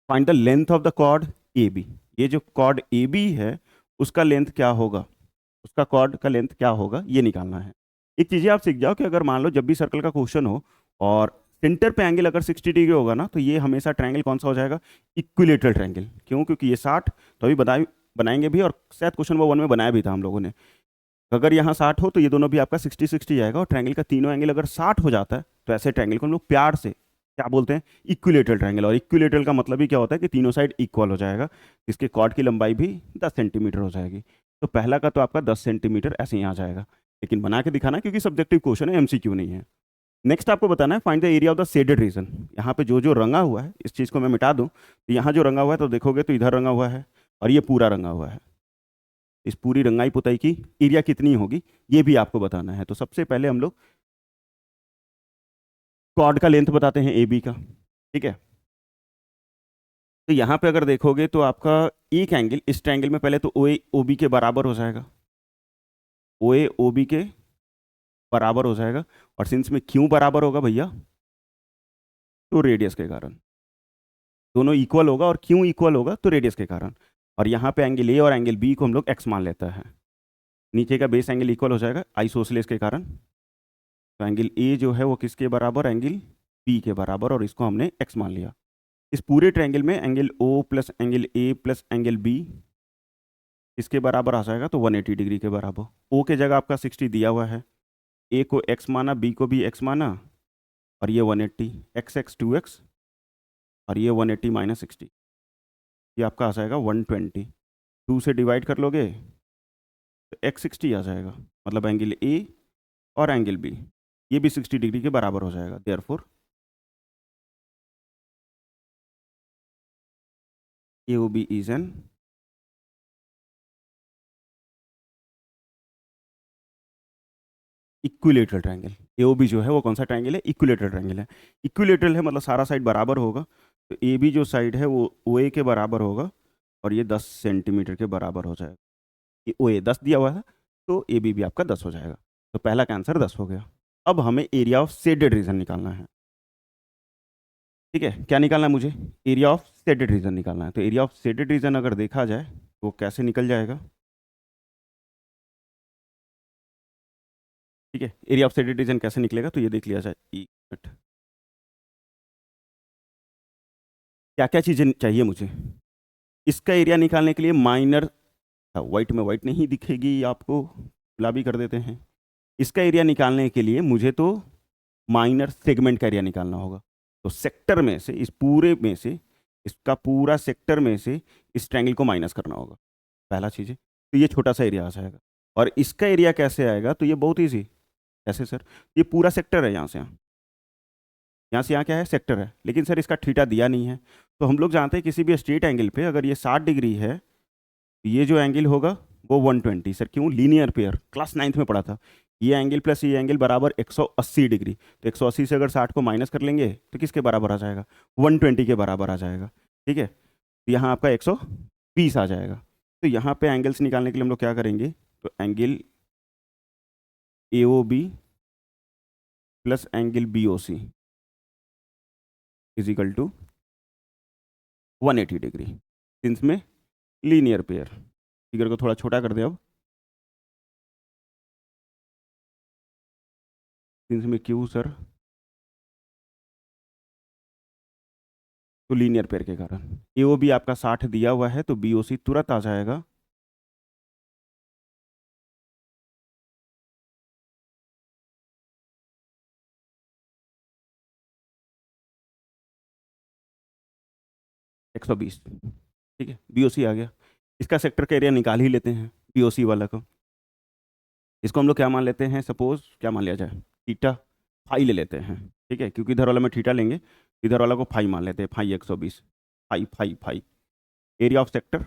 Speaker 1: find the length of the chord A B, ये जो कॉर्ड ए बी है उसका लेंथ क्या होगा, उसका कॉर्ड का लेंथ क्या होगा, ये निकालना है। एक चीज़ें आप सीख जाओ कि अगर मान लो जब भी सर्कल का क्वेश्चन हो और सेंटर पे एंगल अगर 60 डिग्री होगा ना, तो ये हमेशा ट्रायंगल कौन सा हो जाएगा, इक्विलेटरल ट्रायंगल। क्यों? क्योंकि ये 60, तो अभी बनाएंगे भी, और शायद क्वेश्चन नंबर 1 में बनाया भी था हम लोगों ने। अगर यहाँ 60 हो तो ये दोनों भी आपका 60-60 जाएगा, और ट्रायंगल का तीनों एंगल अगर 60 हो जाता है तो ऐसे ट्रायंगल को हम लोग प्यार से क्या बोलते हैं, इक्विलेटरल ट्रायंगल। और इक्विलेटरल का मतलब ही क्या होता है कि तीनों साइड इक्वल हो जाएगा, इसके कॉर्ड की लंबाई भी 10 सेंटीमीटर हो जाएगी। तो पहला का तो आपका 10 सेंटीमीटर ऐसे ही आ जाएगा, लेकिन बना के दिखाना क्योंकि सब्जेक्टिव क्वेश्चन है, एमसीक्यू नहीं है। नेक्स्ट आपको बताना है find the area of the shaded region. यहाँ पे जो जो रंगा हुआ है, इस चीज़ को मैं मिटा दूँ तो यहाँ जो रंगा हुआ है तो देखोगे तो इधर रंगा हुआ है और ये पूरा रंगा हुआ है। इस पूरी रंगाई पुताई की एरिया कितनी होगी ये भी आपको बताना है। तो सबसे पहले हम लोग कॉर्ड का लेंथ बताते हैं ए बी का। ठीक है, तो यहाँ पे अगर देखोगे तो आपका एक एंगल इस ट्रायंगल में पहले तो ओ ए ओ बी के बराबर हो जाएगा, ओ ए ओ बी के बराबर हो जाएगा। और सिंस में क्यों बराबर होगा भैया, तो रेडियस के कारण, दोनों इक्वल होगा। और क्यों इक्वल होगा, तो रेडियस के कारण। और यहाँ पे एंगल ए और एंगल बी को हम लोग एक्स मान लेता है, नीचे का बेस एंगल इक्वल हो जाएगा आइसोसेलेस के कारण। तो एंगल ए जो है वो किसके बराबर, एंगल बी के बराबर, और इसको हमने एक्स मान लिया। इस पूरे ट्रायंगल में angle O plus angle A plus angle B इसके बराबर आ जाएगा, तो 180 डिग्री के बराबर। ओ के जगह आपका 60 दिया हुआ है, ए को एक्स माना, बी को भी एक्स माना, और ये 180, एक्स एक्स 2x, और ये 180 माइनस 60, ये आपका आ जाएगा 120। 2 से डिवाइड कर लोगे तो एक्स 60 आ जाएगा, मतलब एंगल ए और एंगल बी ये भी 60 डिग्री के बराबर हो जाएगा। Therefore A O B is an equilateral triangle. A O B जो है वो कौन सा ट्रायंगल है, इक्विलेटरल ट्रायंगल है। इक्विलेटरल है मतलब सारा साइड बराबर होगा, तो ए बी जो साइड है वो ओ ए के बराबर होगा, और ये 10 सेंटीमीटर के बराबर हो जाएगा। ये ओ ए 10 दिया हुआ है तो ए बी भी आपका 10 हो जाएगा। तो पहला का आंसर 10 हो गया। अब हमें एरिया ऑफ शेडेड रीजन निकालना है। ठीक है, क्या निकालना है मुझे, एरिया ऑफ शेडेड रीजन निकालना है। तो एरिया ऑफ शेडेड रीजन अगर देखा जाए तो वो कैसे निकल जाएगा। ठीक है, एरिया ऑफ शेडेड रीजन कैसे निकलेगा तो ये देख लिया जाए। एक मिनट, क्या क्या चीज़ें चाहिए मुझे। इसका एरिया निकालने के लिए माइनर, वाइट में वाइट नहीं दिखेगी आपको, गुलाबी कर देते हैं। इसका एरिया निकालने के लिए मुझे तो माइनर सेगमेंट का एरिया निकालना होगा। तो सेक्टर में से, इस पूरे में से, इसका पूरा सेक्टर में से इस ट्रायंगल को माइनस करना होगा, पहला चीज़ है। तो ये छोटा सा एरिया आ जाएगा। और इसका एरिया कैसे आएगा, तो ये बहुत ईजी। कैसे सर? ये पूरा सेक्टर है, यहाँ से यहाँ, यहाँ से यहाँ क्या है, सेक्टर है। लेकिन सर इसका थीटा दिया नहीं है। तो हम लोग जानते हैं किसी भी स्ट्रेट एंगल पे अगर ये 60 डिग्री है, ये जो एंगल होगा वो 120। सर क्यों? लीनियर पेयर, क्लास 9th में पढ़ा था। ये एंगल प्लस ये एंगल बराबर 180 डिग्री। तो 180 से अगर 60 को माइनस कर लेंगे तो किसके बराबर आ जाएगा? 120 के बराबर आ जाएगा। ठीक है, तो यहाँ आपका 120 आ जाएगा। तो यहाँ पे एंगल्स निकालने के लिए हम लोग क्या करेंगे, तो angle A O B plus angle B O C is equal to 180 degree, since में लीनियर पेयर। फिगर को थोड़ा छोटा कर दे अब, सिंस में क्यू सर, तो लीनियर पेयर के कारण ए ओ बी आपका 60 दिया हुआ है, तो बी ओ सी तुरंत आ जाएगा 120। ठीक है, बी ओ सी आ गया। इसका सेक्टर का एरिया निकाल ही लेते हैं, बी ओ सी वाला को। इसको हम लोग क्या मान लेते हैं, सपोज क्या मान लिया जाए, थीटा फाई ले लेते हैं। ठीक है, क्योंकि इधर वाला में थीटा लेंगे, इधर वाला को फाई मान लेते हैं, phi 120, phi phi phi. Area of sector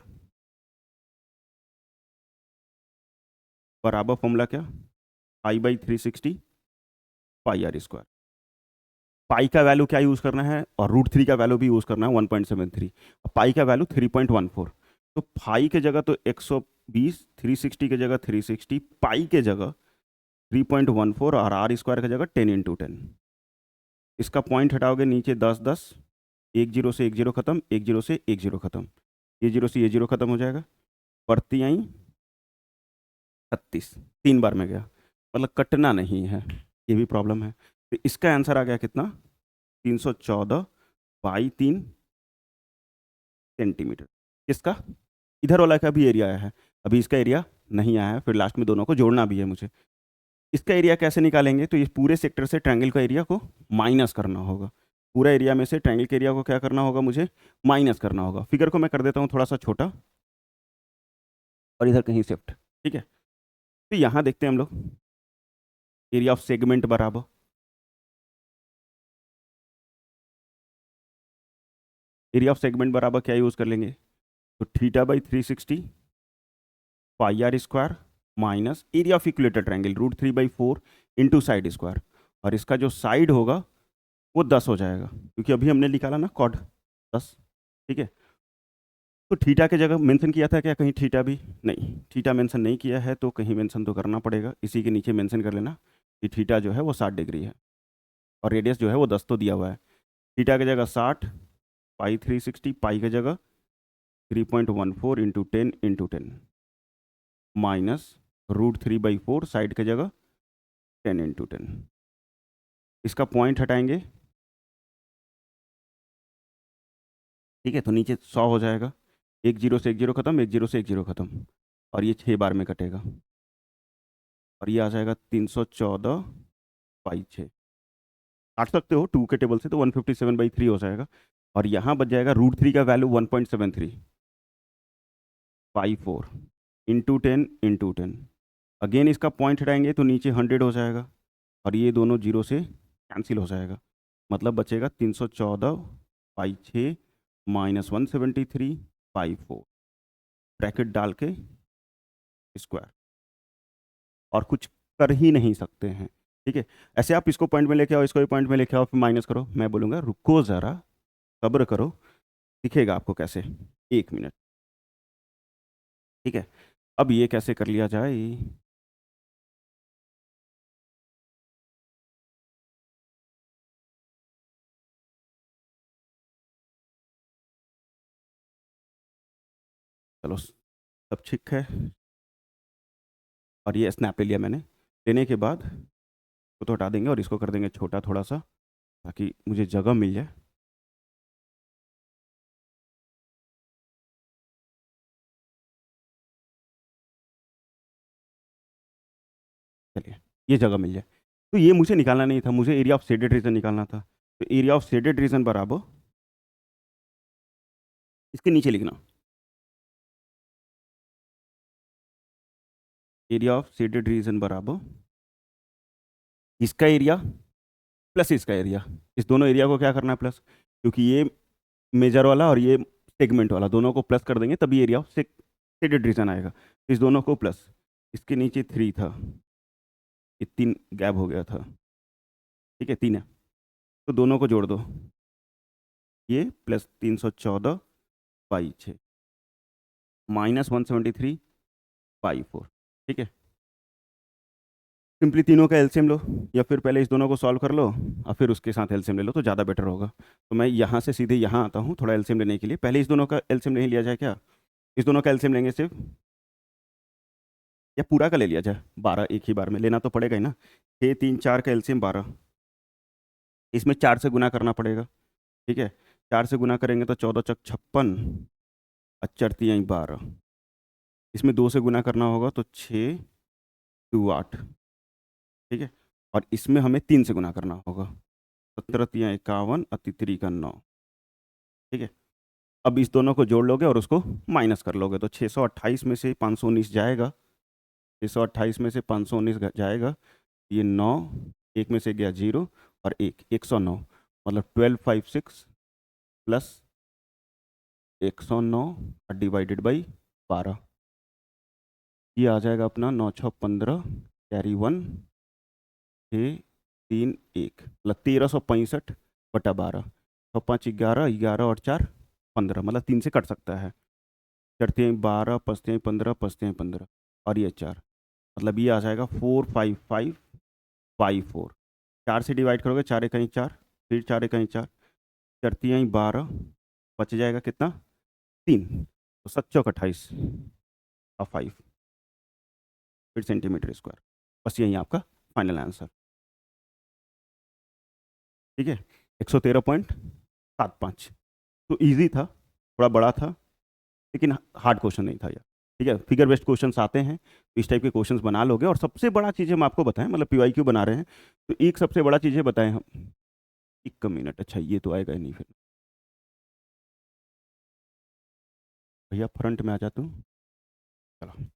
Speaker 1: बराबर फॉर्मूला क्या, pi by 360 pi are square. Pi का वैल्यू क्या यूज़ करना है, और रूट 3 का वैल्यू भी यूज़ करना है 1.73, और पाई का वैल्यू 3.14। तो फाई के जगह तो 120, 360 के जगह 360, पाई के जगह 3.14, और आर स्क्वायर की जगह 10 × 10। इसका पॉइंट हटाओगे नीचे 10 10, एक जीरो से एक जीरो खत्म, एक जीरो से एक जीरो खत्म, ये जीरो से ये जीरो खत्म हो जाएगा। बढ़ती आई 36, 3 बार में गया, मतलब कटना नहीं है, ये भी प्रॉब्लम है। तो इसका आंसर आ गया कितना, 314/3 सेंटीमीटर। किसका? इधर वाला का भी एरिया आया है, अभी इसका एरिया नहीं आया है, फिर लास्ट में दोनों को जोड़ना भी है मुझे। इसका एरिया कैसे निकालेंगे, तो इस पूरे सेक्टर से ट्रायंगल का एरिया को माइनस करना होगा। पूरा एरिया में से ट्रायंगल के एरिया को क्या करना होगा, मुझे माइनस करना होगा। फिगर को मैं कर देता हूँ थोड़ा सा छोटा, और इधर कहीं शिफ्ट। ठीक है, तो यहाँ देखते हैं हम लोग, एरिया ऑफ सेगमेंट बराबर, एरिया ऑफ सेगमेंट बराबर क्या यूज़ कर लेंगे, तो theta by 360 pi are square minus area of equilateral triangle √3/4 into side square. और इसका जो साइड होगा वो 10 हो जाएगा, क्योंकि अभी हमने निकाला ना कॉड 10। ठीक है, तो थीटा के जगह मेंशन किया था क्या कहीं, थीटा भी नहीं, थीटा मेंशन नहीं किया है, तो कहीं मेंशन तो करना पड़ेगा। इसी के नीचे मेंशन कर लेना कि थीटा जो है वो 60 डिग्री है, और रेडियस जो है वो 10 तो दिया हुआ है। थीटा की जगह 60, पाई 360, पाई की जगह 3.14 इंटू 10 माइनस √3/4, साइड की जगह 10 × 10। इसका पॉइंट हटाएंगे, ठीक है, तो नीचे 100 हो जाएगा, एक जीरो से एक जीरो खत्म, एक जीरो से एक जीरो खत्म, और ये 6 बार में कटेगा, और ये आ जाएगा 314/6। काट सकते हो 2 के टेबल से, तो 157/3 हो जाएगा। और यहाँ बच जाएगा √3 का वैल्यू 1.7354 × 10 अगेन इसका पॉइंट हटाएंगे तो नीचे 100 हो जाएगा, और ये दोनों जीरो से कैंसिल हो जाएगा, मतलब बचेगा 314/6 माइनस 173/4, ब्रैकेट डाल के स्क्वायर। और कुछ कर ही नहीं सकते हैं। ठीक है, ऐसे आप इसको पॉइंट में लेके आओ, इसको भी पॉइंट में लेके आओ, फिर माइनस करो, मैं बोलूँगा रुको ज़रा, सब्र करो, दिखेगा आपको कैसे, 1 मिनट। ठीक है, अब ये कैसे कर लिया जाए, चलो सब ठीक है। और ये स्नैप ले लिया मैंने, लेने के बाद वो तो हटा देंगे, और इसको कर देंगे छोटा थोड़ा सा, ताकि मुझे जगह मिल जाए। चलिए ये जगह मिल जाए। तो ये मुझे निकालना नहीं था, मुझे एरिया ऑफ शेडेड रीजन निकालना था। तो एरिया ऑफ शेडेड रीजन बराबर इसके नीचे लिखना, एरिया ऑफ शेडेड रीजन बराबर इसका एरिया प्लस इसका एरिया। इस दोनों एरिया को क्या करना है प्लस, क्योंकि ये मेजर वाला और ये सेगमेंट वाला दोनों को प्लस कर देंगे तभी एरिया ऑफ शेडेड रीजन आएगा। इस दोनों को प्लस, इसके नीचे 3 था, ये 3 गैप हो गया था, ठीक है 3 है, तो दोनों को जोड़ दो, ये प्लस 314 बाई 6 माइनस 173 बाई 4, ठीक है। सिंपली तीनों का एलसीएम लो, या फिर पहले इस दोनों को सॉल्व कर लो और फिर उसके साथ एलसीएम ले लो तो ज़्यादा बेटर होगा। तो मैं यहाँ से सीधे यहाँ आता हूँ थोड़ा एलसीएम लेने के लिए। पहले इस दोनों का एलसीएम नहीं लिया जाए क्या, इस दोनों का एलसीएम लेंगे सिर्फ, या पूरा का ले लिया जाए 12 एक ही बार में, लेना तो पड़ेगा ही ना। 6 3 4 का एलसीएम 12, इसमें 4 से गुना करना पड़ेगा, ठीक है। 4 से गुना करेंगे तो 14 चक 56 और 4 3 12, इसमें 2 से गुना करना होगा तो 6 2 8, ठीक है। और इसमें हमें 3 से गुना करना होगा, 17 3 51 और 3 का 9, ठीक है। अब इस दोनों को जोड़ लोगे और उसको माइनस कर लोगे तो 628 में से 519 जाएगा, 628 में से 519 जाएगा, ये 9, एक में से गया 0 और 1 109, मतलब 1256 प्लस 109 डिवाइडेड बाई 12, ये आ जाएगा अपना 9 6 15 कैरी 1 6 3 1, मतलब 1365 बटा 12, 5 11 11 और 4 15, मतलब 3 से कट सकता है, 4 3 12 5 3 15 5 3 15 और ये 4, मतलब ये आ जाएगा 455 बाई 4। 4 से डिवाइड करोगे 4 कहीं 4, फिर 4 कहीं 4, 4 3 12, बच जाएगा कितना 3, तो 7 चौक 28 और 5 फिर सेंटीमीटर स्क्वायर। बस यही आपका फाइनल आंसर, ठीक है 113.75। तो इजी था, थोड़ा बड़ा था, लेकिन हार्ड क्वेश्चन नहीं था यार, ठीक है। फिगर बेस्ड क्वेश्चंस आते हैं तो इस टाइप के क्वेश्चंस बना लोगे। और सबसे बड़ा चीज़ हम आपको बताएं, मतलब पीवाईक्यू बना रहे हैं तो एक सबसे बड़ा चीज़ें बताएं हम, एक मिनट, अच्छा ये तो आएगा ही नहीं, फिर भैया फ्रंट में आ जाता हूँ, चलो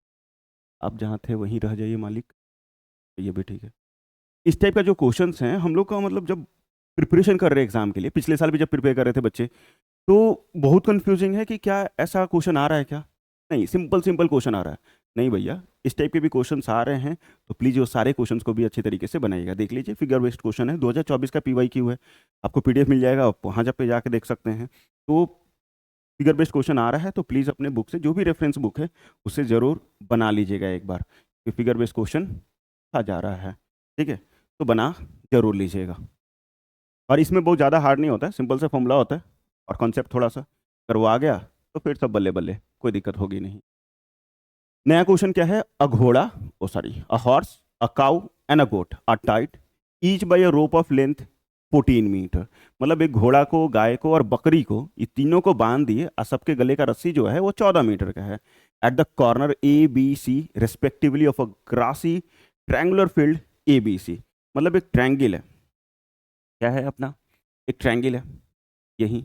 Speaker 1: आप जहाँ थे वहीं रह जाइए मालिक, ये भी ठीक है। इस टाइप का जो क्वेश्चंस हैं हम लोग का, मतलब जब प्रिपरेशन कर रहे हैं एग्जाम के लिए, पिछले साल भी जब प्रिपेयर कर रहे थे बच्चे, तो बहुत कंफ्यूजिंग है कि क्या ऐसा क्वेश्चन आ रहा है क्या, नहीं सिंपल सिंपल क्वेश्चन आ रहा है, नहीं भैया इस टाइप के भी क्वेश्चंस आ रहे हैं। तो प्लीज़ वो सारे क्वेश्चंस को भी अच्छे तरीके से बनाइएगा। देख लीजिए फिगर बेस्ड क्वेश्चन है, 2024 का पीवाईक्यू है, आपको पीडीएफ मिल जाएगा, आप वहाँ जब पे जाके देख सकते हैं। तो फिगर बेस्ड क्वेश्चन आ रहा है तो प्लीज़ अपने बुक से, जो भी रेफरेंस बुक है उससे ज़रूर बना लीजिएगा एक बार, कि फिगर बेस्ड क्वेश्चन आ जा रहा है, ठीक है। तो बना जरूर लीजिएगा। और इसमें बहुत ज़्यादा हार्ड नहीं होता है, सिंपल से फॉर्मूला होता है और कॉन्सेप्ट थोड़ा सा, अगर वो आ गया तो फिर सब बल्ले बल्ले, कोई दिक्कत होगी नहीं। नया क्वेश्चन क्या है, अ घोड़ा, oh sorry, a horse, a cow and a goat are tied each by a rope of length 14 metre. मतलब एक घोड़ा को, गाय को और बकरी को, ये तीनों को बांध दिए और सबके गले का रस्सी जो है वो 14 मीटर का है, at the corner A B C respectively of a grassy triangular field A B C. मतलब एक ट्रैंगल है, क्या है अपना, एक ट्रैंगल है यही,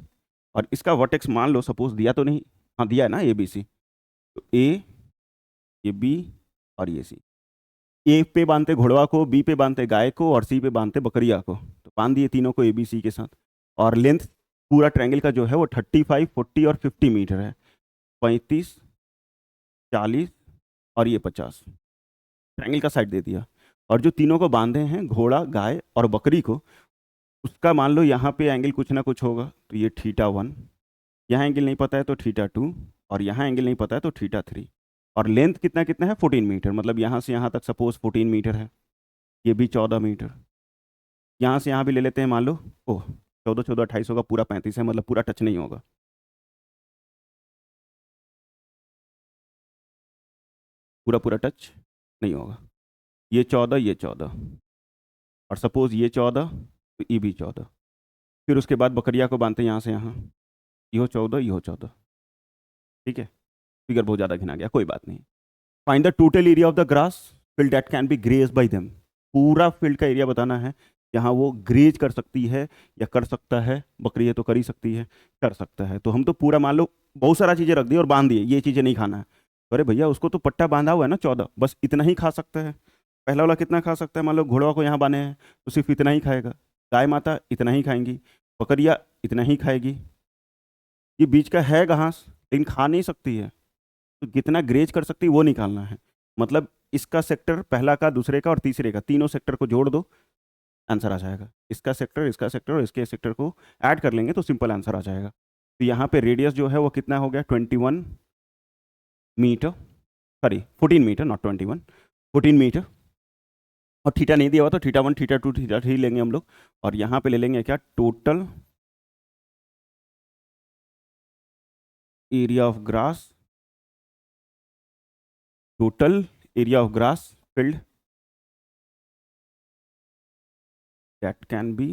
Speaker 1: और इसका वर्टेक्स मान लो सपोज दिया तो नहीं, हाँ दिया है ना ए बी सी, तो ए, ये बी और ये सी। ए पे बांधते घोड़वा को, बी पे बांधते गाय को और सी पे बांधते बकरिया को, तो बांध दिए तीनों को ए बी सी के साथ। और लेंथ पूरा ट्रायंगल का जो है वो 35 40 और 50 मीटर है, 35 40 और ये 50, ट्रायंगल का साइड दे दिया। और जो तीनों को बांधे हैं घोड़ा गाय और बकरी को, उसका मान लो यहाँ पे एंगल कुछ ना कुछ होगा, तो ये θ1, यहाँ एंगल नहीं पता है तो θ2, और यहाँ एंगल नहीं पता है तो θ3। और लेंथ कितना कितना है 14 मीटर, मतलब यहाँ से यहाँ तक सपोज 14 मीटर है, ये भी 14 मीटर, यहाँ से यहाँ भी ले लेते हैं मान लो, ओह 14 14 28 होगा, पूरा 35 है, मतलब पूरा टच नहीं होगा, पूरा पूरा टच नहीं होगा। ये 14 ये 14, और सपोज ये 14 तो ये भी 14। फिर उसके बाद बकरिया को बांधते हैं यहाँ से यहाँ, यो 14 यो 14, ठीक है। फिगर बहुत ज़्यादा घिना गया, कोई बात नहीं। Find the total area of the grass field that can be graze by them. पूरा फील्ड का एरिया बताना है जहाँ वो ग्रेज कर सकती है या कर सकता है, बकरी है तो कर ही सकती है, कर सकता है। तो हम तो पूरा मान लो बहुत सारा चीज़ें रख दी और बांध दिए, ये चीज़ें नहीं खाना है। अरे भैया उसको तो पट्टा बांधा हुआ है ना 14, बस इतना ही खा सकता है। पहला वाला कितना खा सकता है, मान लो घोड़वा को यहाँ बांधे हैं तो सिर्फ इतना ही खाएगा, गाय माता इतना ही खाएंगी, बकरिया इतना ही खाएगी। ये बीच का है घास लेकिन खा नहीं सकती है, तो कितना ग्रेज कर सकती है वो निकालना है। मतलब इसका सेक्टर, पहला का, दूसरे का और तीसरे का, तीनों सेक्टर को जोड़ दो, आंसर आ जाएगा। इसका सेक्टर और इसके सेक्टर को ऐड कर लेंगे तो सिंपल आंसर आ जाएगा। तो यहाँ पे रेडियस जो है वो कितना हो गया, 21 metre, sorry 14 metre, not 21, 14 metre. और थीटा नहीं दिया हुआ तो थीटा 1, थीटा 2, थीटा 3 लेंगे हम लोग। और यहाँ पे ले लेंगे क्या, total area of grass, total area of grass field that can be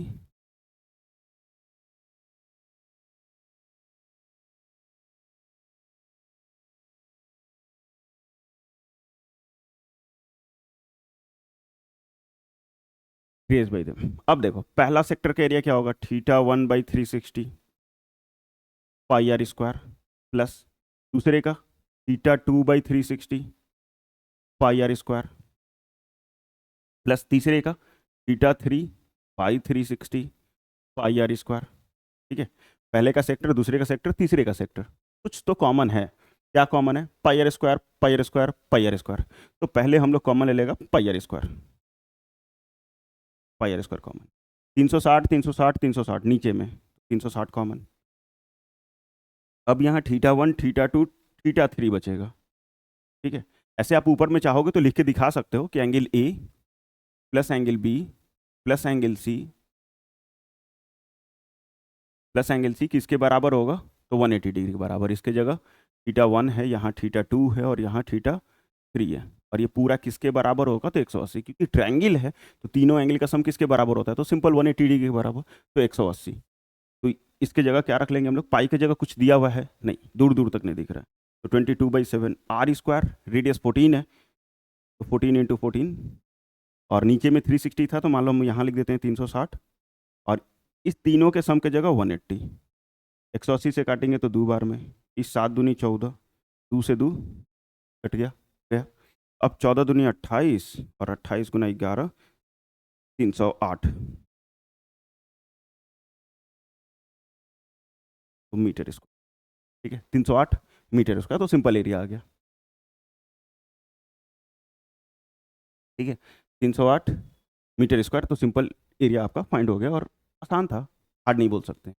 Speaker 1: graze by them. अब देखो पहला सेक्टर का एरिया क्या होगा, θ1/360 पाई आर स्क्वायर, प्लस दूसरे का θ2/360 पाई आर स्क्वायर, प्लस तीसरे का θ3/360 पाई आर स्क्वायर। ठीक है, पहले का सेक्टर, दूसरे का सेक्टर, तीसरे का सेक्टर, कुछ तो कॉमन है। क्या कॉमन है, pi are square, pi are square, pi are square. तो पहले हम लोग कॉमन ले लेगा pi are square, pi are square common. 360, 360, 360 नीचे में 360 कॉमन। अब यहाँ θ1, θ2, θ3 बचेगा। ठीक है, ऐसे आप ऊपर में चाहोगे तो लिख के दिखा सकते हो कि angle A plus angle B plus angle C plus angle C किसके बराबर होगा, तो 180 डिग्री के बराबर। इसके जगह θ1 है, यहाँ θ2 है और यहाँ θ3 है। और ये पूरा किसके बराबर होगा, तो 180, क्योंकि ट्रायंगल है तो तीनों एंगल का सम किसके बराबर होता है, तो सिंपल 180 डिग्री के बराबर, तो 180। तो इसके जगह क्या रख लेंगे हम लोग, पाई की जगह कुछ दिया हुआ है नहीं, दूर दूर तक नहीं दिख रहा है, तो 22/7 आर स्क्वायर, रेडियस 14 है तो 14 × 14, और नीचे में 360 था तो मान लो हम यहाँ लिख देते हैं 360, और इस तीनों के सम के जगह 180। 180 से काटेंगे तो 2 बार में, इस 7 दूनी 14, 2 से 2 कट गया गया। अब 14 दूनी 28 और 28 × 11 308 मीटर स्क्वायर। ठीक है, 308 मीटर स्क्वायर, तो सिंपल एरिया आ गया। ठीक है, 308 मीटर स्क्वायर, तो सिंपल एरिया आपका फाइंड हो गया, और आसान था, हार्ड नहीं बोल सकते।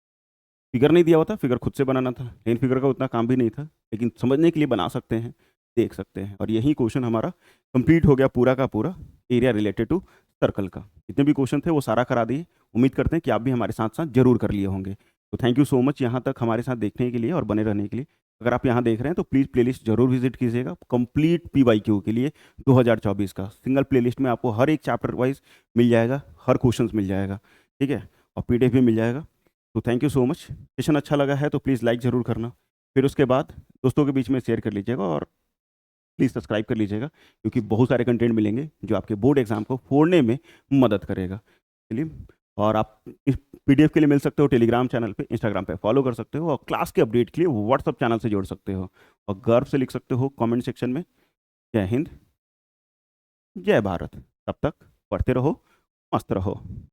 Speaker 1: फिगर नहीं दिया हुआ था, फिगर खुद से बनाना था, लेकिन फिगर का उतना काम भी नहीं था, लेकिन समझने के लिए बना सकते हैं, देख सकते हैं। और यही क्वेश्चन हमारा कंप्लीट हो गया पूरा का पूरा, एरिया रिलेटेड टू सर्कल का। जितने भी क्वेश्चन थे वो सारा करा दिए। उम्मीद करते हैं कि आप भी हमारे साथ साथ जरूर कर लिए होंगे। तो थैंक यू सो मच यहाँ तक हमारे साथ देखने के लिए और बने रहने के लिए। अगर आप यहाँ देख रहे हैं तो प्लीज़ प्लेलिस्ट जरूर विजिट कीजिएगा, कंप्लीट PYQ के लिए 2024 का सिंगल प्लेलिस्ट में आपको हर एक चैप्टर वाइज मिल जाएगा, हर क्वेश्चन मिल जाएगा। ठीक है, और PDF भी मिल जाएगा। तो thank you so much. Session अच्छा लगा है तो प्लीज़ लाइक ज़रूर करना, फिर उसके बाद दोस्तों के बीच में शेयर कर लीजिएगा, और प्लीज़ सब्सक्राइब कर लीजिएगा, क्योंकि बहुत सारे कंटेंट मिलेंगे जो आपके बोर्ड एग्जाम को फोड़ने में मदद करेगा। चलिए, और आप इस PDF के लिए मिल सकते हो टेलीग्राम चैनल पे, इंस्टाग्राम पे फॉलो कर सकते हो, और क्लास के अपडेट के लिए व्हाट्सअप चैनल से जोड़ सकते हो, और गर्व से लिख सकते हो कमेंट सेक्शन में, जय हिंद, जय भारत। तब तक पढ़ते रहो, मस्त रहो।